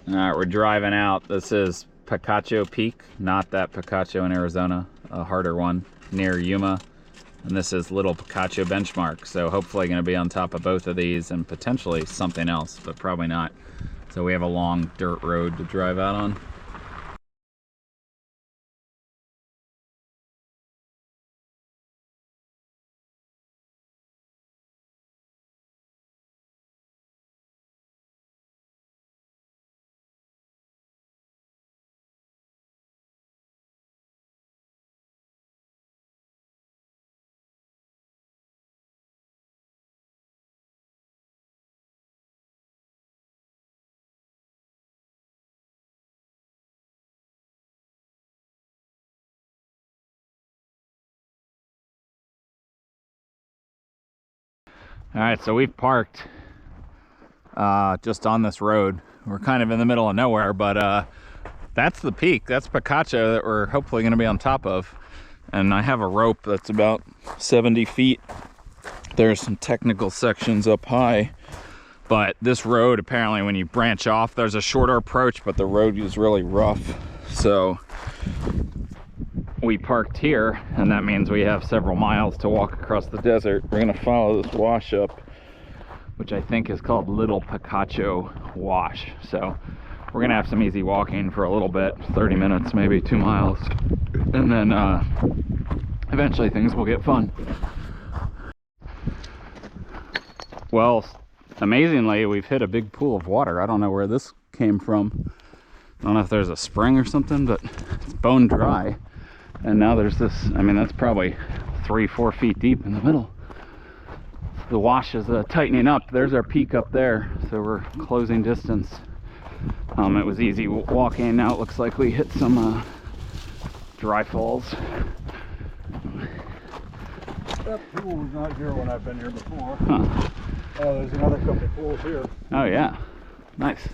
All right, we're driving out. This is Picacho Peak, not that Picacho in Arizona, a harder one near Yuma. And this is Little Picacho Benchmark. So hopefully going to be on top of both of these and potentially something else, but probably not. So we have a long dirt road to drive out on. All right, so we've parked just on this road. We're kind of in the middle of nowhere, but that's the peak. That's Picacho that we're hopefully going to be on top of. And I have a rope that's about 70 feet. There's some technical sections up high, but this road, apparently when you branch off, there's a shorter approach, but the road is really rough. So we parked here, and that means we have several miles to walk across the desert. We're gonna follow this wash up, which I think is called Little Picacho Wash. So we're gonna have some easy walking for a little bit, 30 minutes, maybe 2 miles. And then eventually things will get fun. Well, amazingly, we've hit a big pool of water. I don't know where this came from. I don't know if there's a spring or something, but it's bone dry. And now there's this, I mean, that's probably 3-4 feet deep in the middle. The wash is tightening up. There's our peak up there, so we're closing distance. It was easy walking. Now it looks like we hit some dry falls. That pool was not here when I've been here before. Huh. Oh, there's another couple of pools here. Oh yeah, nice.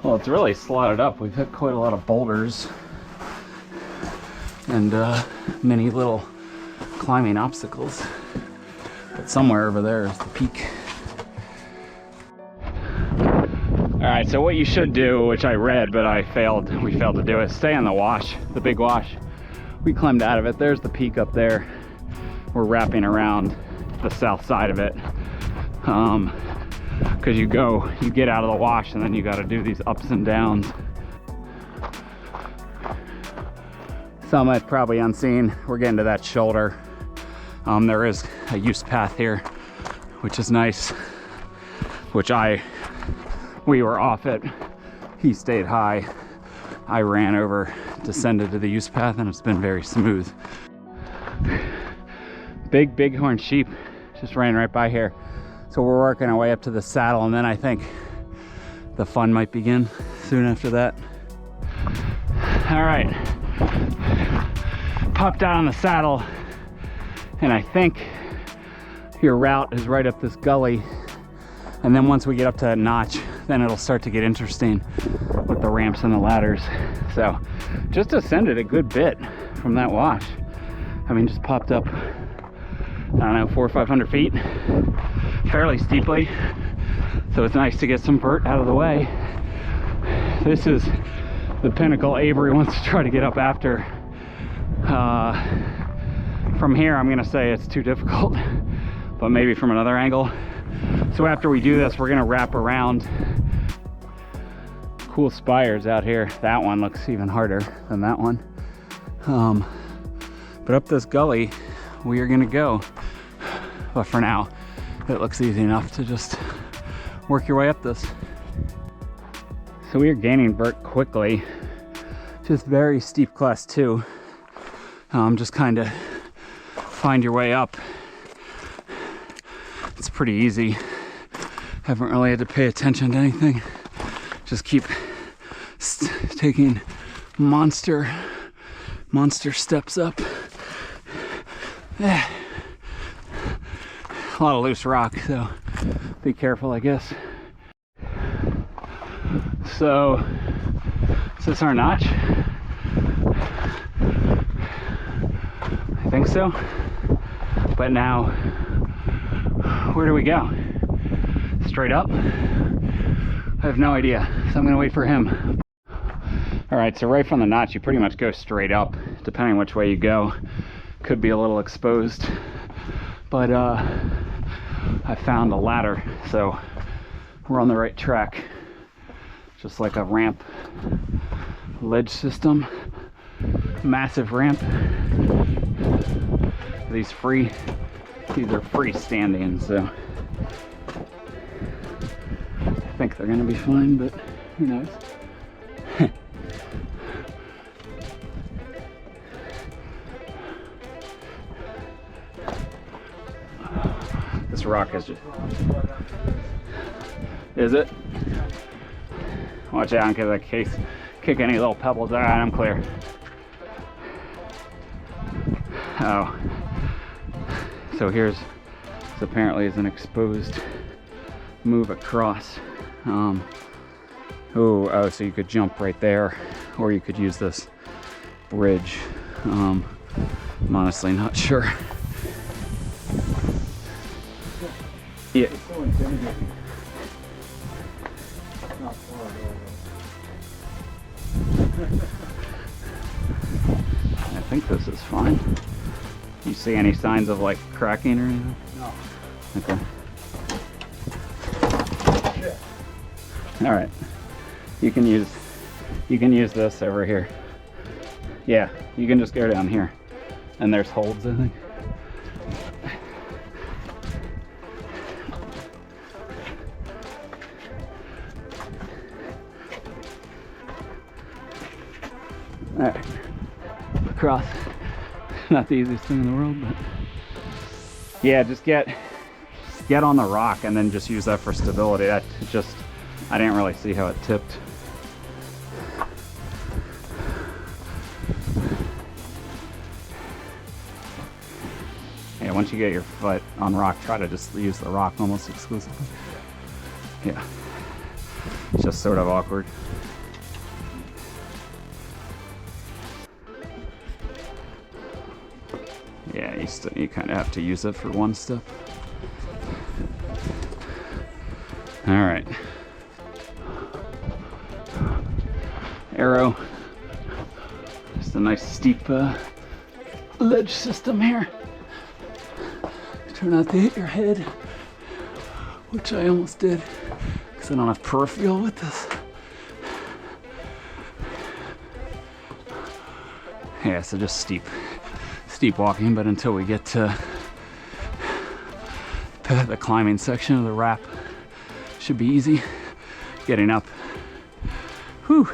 Well, it's really slotted up. We've hit quite a lot of boulders and many little climbing obstacles. But somewhere over there is the peak. All right, so what you should do, which I read, but we failed to do, is stay on the wash, the big wash. We climbed out of it. There's the peak up there. We're wrapping around the south side of it. Because you get out of the wash and then you got to do these ups and downs. Summit probably unseen. We're getting to that shoulder. There is a use path here, which is nice. We were off it. He stayed high. I ran over, descended to the use path, and it's been very smooth. Big bighorn sheep just ran right by here. So we're working our way up to the saddle, and then I think the fun might begin soon after that. All right, popped out on the saddle, and I think your route is right up this gully. And then once we get up to that notch, then it'll start to get interesting with the ramps and the ladders. So just ascended a good bit from that wash. I mean, just popped up, I don't know, 400 or 500 feet, fairly steeply. So it's nice to get some vert out of the way. This is the pinnacle Avery wants to try to get up after. From here, I'm gonna say it's too difficult, but maybe from another angle. So after we do this, we're gonna wrap around. Cool spires out here. That one looks even harder than that one. But up this gully, we are gonna go. But for now, it looks easy enough to just work your way up this. So we are gaining vert quickly. Just very steep class 2. Just kind of find your way up. It's pretty easy. Haven't really had to pay attention to anything. Just keep taking monster steps up. A lot of loose rock, so be careful, I guess. So, is this our notch? I think so. But now, where do we go? straight up? I have no idea, so I'm gonna wait for him. All right, so right from the notch, you pretty much go straight up, depending which way you go. Could be a little exposed, but I found a ladder, so we're on the right track. Just like a ramp ledge system, massive ramp. These are freestanding, so I think they're gonna be fine, but who knows? This rock is just... Is it? Watch out in case I kick any little pebbles. All right, I'm clear. Oh. So here's... This apparently is an exposed move across. Oh, so you could jump right there, or you could use this bridge. I'm honestly not sure. Yeah. It's so intimidating. It's not far at all. I think this is fine. You see any signs of like cracking or anything? No. Okay. Shit. All right. You can use this over here. Yeah, you can just go down here, and there's holds, I think. All right, across. Not the easiest thing in the world, but yeah, just get on the rock and then just use that for stability. That just, I didn't really see how it tipped. Yeah, once you get your foot on rock, try to just use the rock almost exclusively. Yeah, it's just sort of awkward. Yeah, you kind of have to use it for one step. All right. Arrow. Just a nice steep ledge system here. Try not to hit your head, which I almost did because I don't have peripheral with this. Yeah, so just steep walking, but until we get to the climbing section of the wrap, should be easy. Getting up, whew,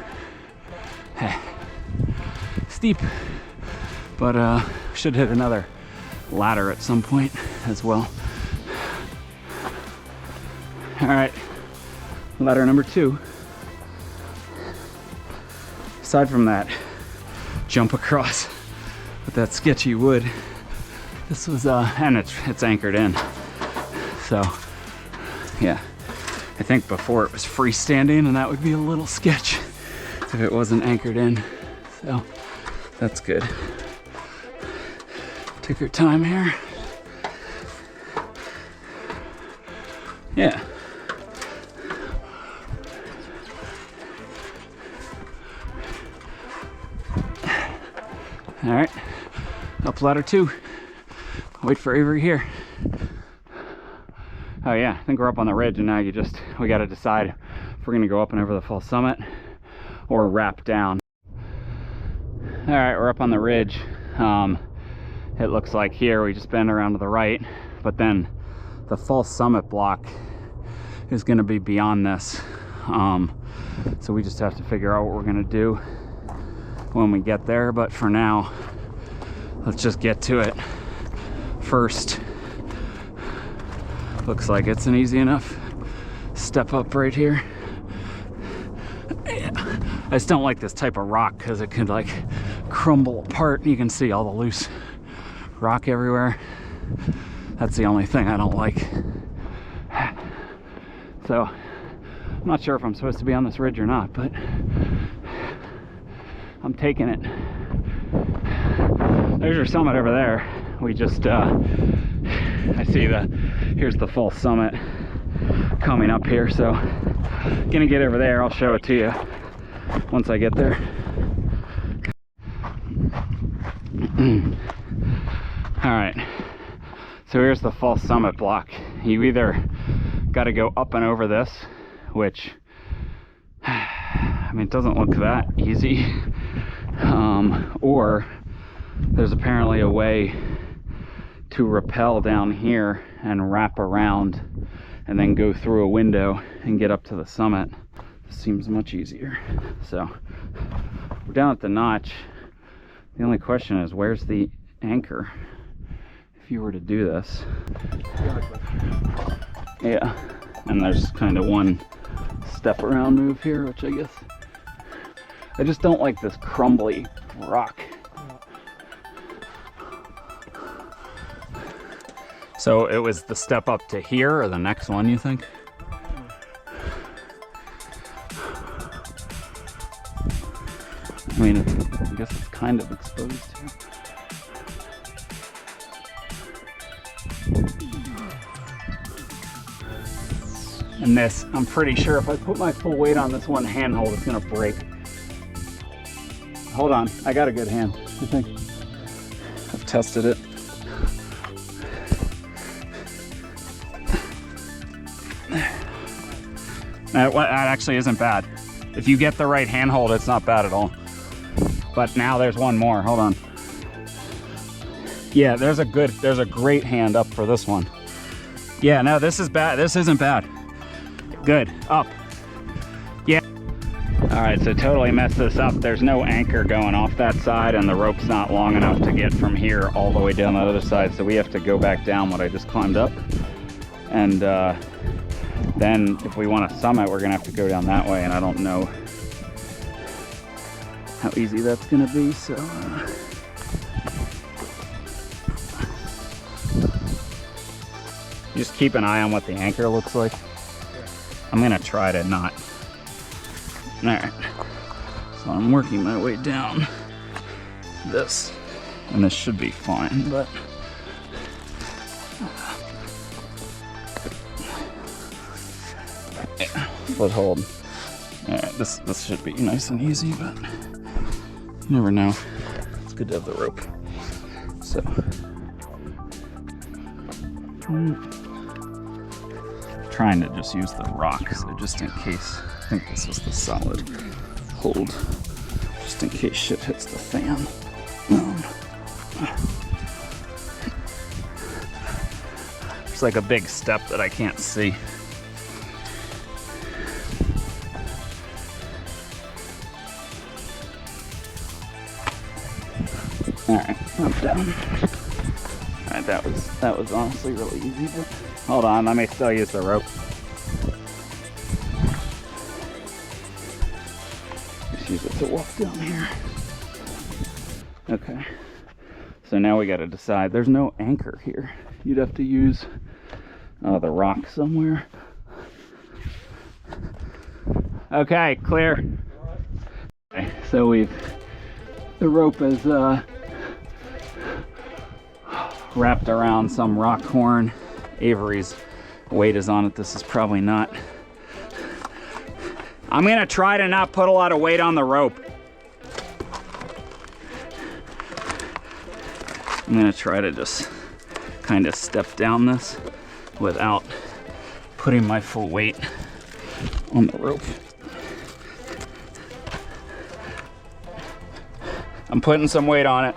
steep, but should hit another ladder at some point as well. All right, ladder number 2. Aside from that jump across with that sketchy wood, this was and it's anchored in, so yeah, I think before it was freestanding, and that would be a little sketch if it wasn't anchored in, so that's good. Take your time here. Yeah. All right, up ladder 2. Wait for Avery here. Oh yeah, I think we're up on the ridge, and now we got to decide if we're gonna go up and over the full summit or wrap down. All right, we're up on the ridge. It looks like here we just bend around to the right, but then the full summit block is gonna be beyond this. So we just have to figure out what we're gonna do when we get there, but for now, let's just get to it first. Looks like it's an easy enough step up right here. I just don't like this type of rock because it could like crumble apart. You can see all the loose rock everywhere. That's the only thing I don't like. So I'm not sure if I'm supposed to be on this ridge or not, but I'm taking it. There's your summit over there. We just I see here's the full summit. coming up here, so gonna get over there. I'll show it to you once I get there. All right, so here's the false summit block. You either got to go up and over this, which I mean, it doesn't look that easy, or there's apparently a way to rappel down here and wrap around and then go through a window and get up to the summit. This seems much easier. So we're down at the notch. The only question is, where's the anchor if you were to do this? Yeah, and there's kind of one step around move here, which I just don't like this crumbly rock. So it was the step up to here or the next one, you think? I mean, I guess it's kind of exposed here. And this, I'm pretty sure if I put my full weight on this one handhold, it's gonna break. Hold on, I got a good hand, I think. I've tested it. That actually isn't bad. If you get the right handhold, it's not bad at all. But now there's one more, hold on. Yeah, there's a great hand up for this one. Yeah, no, this is bad, this isn't bad. Good, up. Yeah. All right, so totally messed this up. There's no anchor going off that side, and the rope's not long enough to get from here all the way down that other side, so we have to go back down what I just climbed up. And then if we want to summit, we're gonna have to go down that way, and I don't know how easy that's gonna be, so just keep an eye on what the anchor looks like. I'm gonna try to not. All right, so I'm working my way down this, and this should be fine, but yeah, foothold. All right, this should be nice and easy, but you never know. It's good to have the rope. So trying to just use the rock, so just in case. I think this was the solid hold, just in case shit hits the fan. It's like a big step that I can't see. All right, I'm down. All right, that was honestly really easy, but hold on, I may still use the rope. Just use it to walk down here. Okay, so now we got to decide. There's no anchor here. You'd have to use the rock somewhere. Okay, clear. Okay, so the rope is wrapped around some rock horn. Avery's weight is on it. This is probably not. I'm gonna try to not put a lot of weight on the rope. I'm gonna try to just kind of step down this without putting my full weight on the rope. I'm putting some weight on it.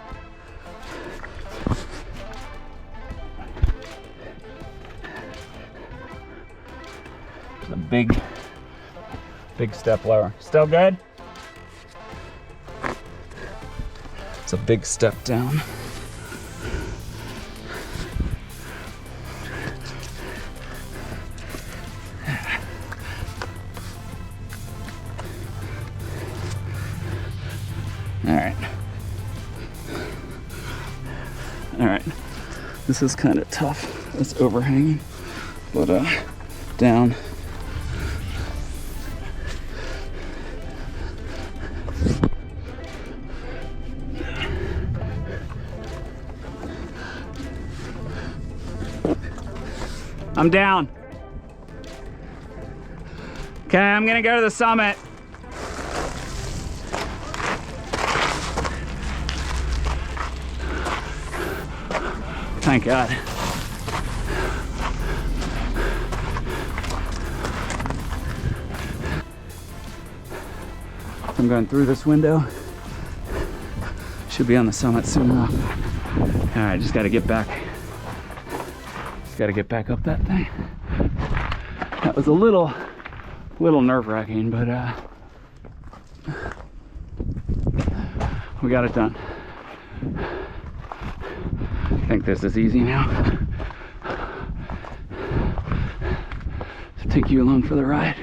It's a big step lower. Still good? It's a big step down. All right, this is kind of tough. It's overhanging, but down. I'm down. Okay, I'm gonna go to the summit. Thank God. I'm going through this window. Should be on the summit soon enough. All right, just gotta get back. Just gotta get back up that thing. That was a little nerve-wracking, but we got it done. I think this is easy now. So take you along for the ride.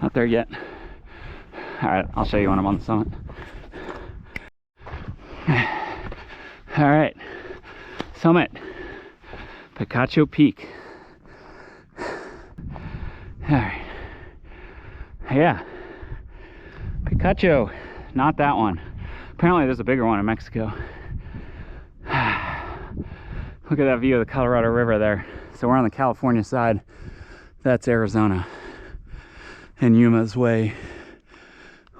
Not there yet. All right, I'll show you when I'm on the summit. All right, summit, Picacho Peak. All right, yeah, Picacho, not that one. Apparently there's a bigger one in Mexico. Look at that view of the Colorado River there. So we're on the California side. That's Arizona. And Yuma's way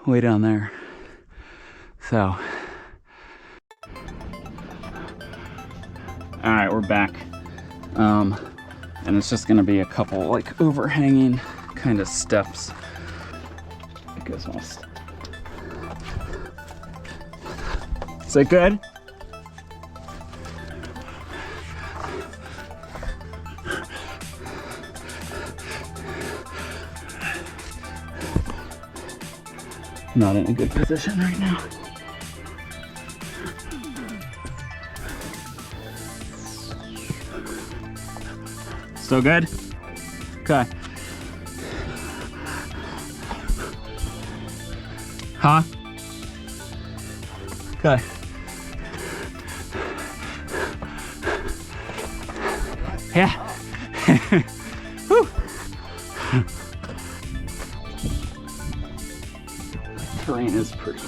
down there. So, all right, we're back. And it's just gonna be a couple like overhanging kind of steps. It goes almost. Is it good? Not in a good position right now. Still good? Okay. Huh? Okay. Yeah. Whew. Terrain is pretty.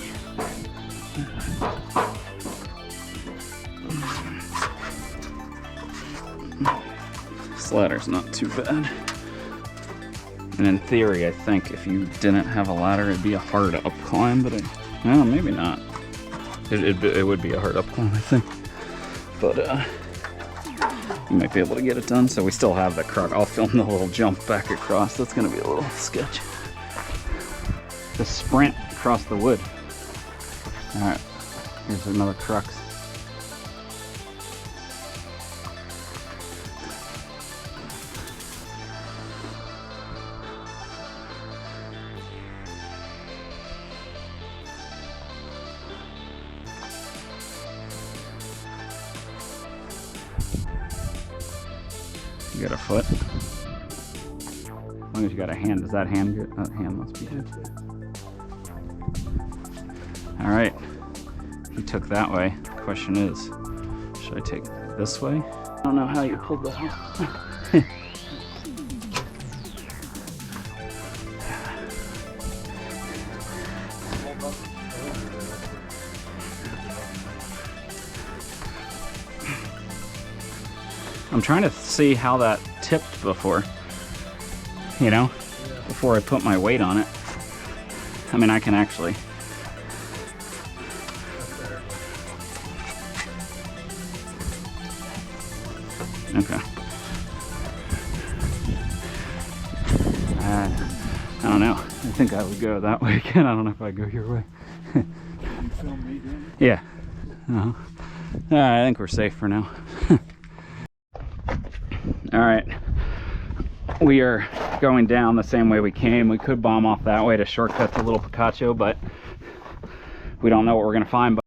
This ladder's not too bad. And in theory, I think if you didn't have a ladder, it'd be a hard up climb, but well, maybe not. It would be a hard up climb, I think. But you might be able to get it done. So we still have the croc. I'll film the little jump back across. That's gonna be a little sketch. The sprint across the wood. All right, here's another crux. You got a foot? As long as you got a hand, does that hand good? That hand must be good. All right, he took that way. The question is, should I take it this way? I don't know how you pulled that out. I'm trying to see how that tipped before, you know, before I put my weight on it. I mean, I can actually. Okay. I don't know. I think I would go that way again. I don't know if I'd go your way. You film me doing it? Yeah. All right, I think we're safe for now. All right, we are going down the same way we came. We could bomb off that way to shortcut to Little Picacho, but we don't know what we're gonna find.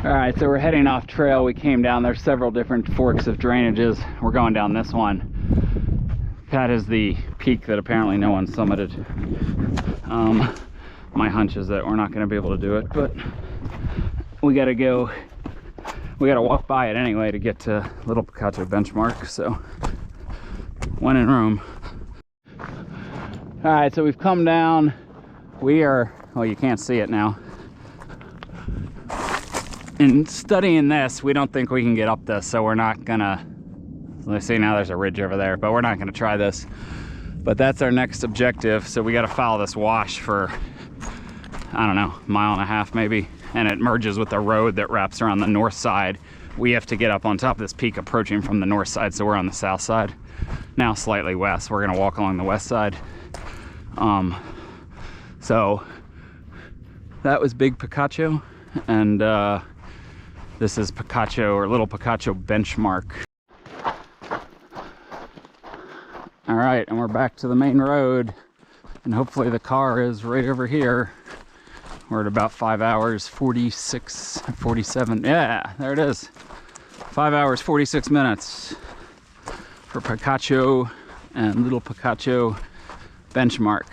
All right, so we're heading off trail. We came down, there's several different forks of drainages. We're going down this one. That is the peak that apparently no one summited. My hunch is that we're not gonna be able to do it, but we gotta go. We gotta walk by it anyway to get to Little Picacho Benchmark, so when in Rome. All right, so we've come down. We are, well, you can't see it now. in studying this, we don't think we can get up this, so we're not gonna. Let's see, now there's a ridge over there, but we're not gonna try this. But that's our next objective. So we got to follow this wash for, I don't know, 1.5 miles maybe, and it merges with a road that wraps around the north side. We have to get up on top of this peak approaching from the north side, so we're on the south side. Now slightly west. We're gonna walk along the west side. So that was Big Picacho, and this is Picacho, or Little Picacho Benchmark. All right, and we're back to the main road, and hopefully the car is right over here. We're at about 5 hours 47. Yeah, there it is. 5 hours 46 minutes for Picacho and Little Picacho Benchmark.